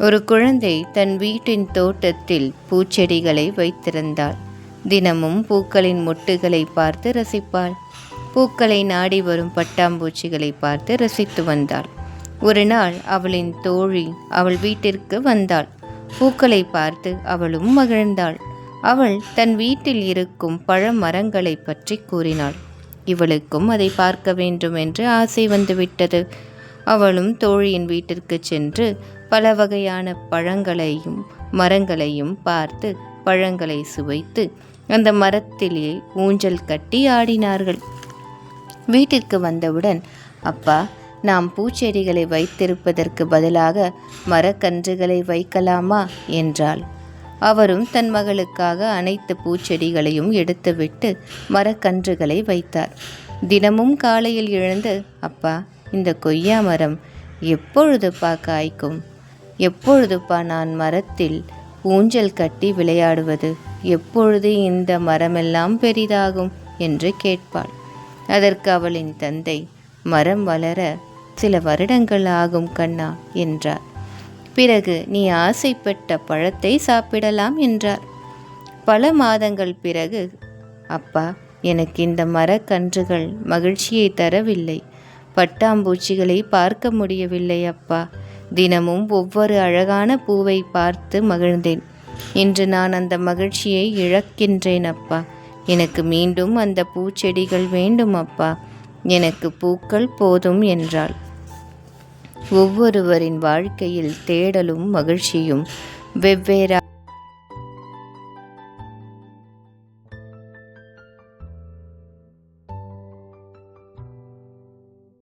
ஒரு குழந்தை தன் வீட்டின் தோட்டத்தில் பூச்செடிகளை வைத்திருந்தாள். தினமும் பூக்களின் மொட்டுகளை பார்த்து ரசிப்பாள். பூக்களை நாடி வரும் பட்டாம்பூச்சிகளை பார்த்து ரசித்து வந்தாள். ஒரு நாள் அவளின் தோழி அவள் வீட்டிற்கு வந்தாள். பூக்களை பார்த்து அவளும் மகிழ்ந்தாள். அவள் தன் வீட்டில் இருக்கும் பழ மரங்களை பற்றி கூறினாள். இவளுக்கும் அதை பார்க்க வேண்டும் என்று ஆசை வந்துவிட்டது. அவளும் தோழியின் வீட்டிற்கு சென்று பல வகையான பழங்களையும் மரங்களையும் பார்த்து பழங்களை சுவைத்து அந்த மரத்திலே ஊஞ்சல் கட்டி ஆடினார்கள். வீட்டிற்கு வந்தவுடன், அப்பா, நாம் பூச்செடிகளை வைத்திருப்பதற்கு பதிலாக மரக்கன்றுகளை வைக்கலாமா என்றாள். அவரும் தன் மகளுக்காக அனைத்து பூச்செடிகளையும் எடுத்துவிட்டு மரக்கன்றுகளை வைத்தார். தினமும் காலையில் எழுந்து, அப்பா, இந்த கொய்யா மரம் எப்பொழுதுப்பா காய்க்கும்? எப்பொழுதுப்பா நான் மரத்தில் ஊஞ்சல் கட்டி விளையாடுவது? எப்பொழுது இந்த மரமெல்லாம் பெரிதாகும் என்று கேட்பாள். அதற்கு அவளின் தந்தை, மரம் வளர சில வருடங்கள் ஆகும் கண்ணா என்றார். பிறகு நீ ஆசைப்பட்ட பழத்தை சாப்பிடலாம் என்றார். பல மாதங்கள் பிறகு, அப்பா, எனக்கு இந்த மரக்கன்றுகள் மகிழ்ச்சியை தரவில்லை. பட்டாம்பூச்சிகளை பார்க்க முடியவில்லை அப்பா. தினமும் ஒவ்வொரு அழகான பூவை பார்த்து மகிழ்ந்தேன். இன்று நான் அந்த மகிழ்ச்சியை இழக்கின்றேன் அப்பா. எனக்கு மீண்டும் அந்த பூச்செடிகள் வேண்டும் அப்பா. எனக்கு பூக்கள் போதும் என்றாள். ஒவ்வொருவரின் வாழ்க்கையில் தேடலும் மகிழ்ச்சியும் வெவ்வேறு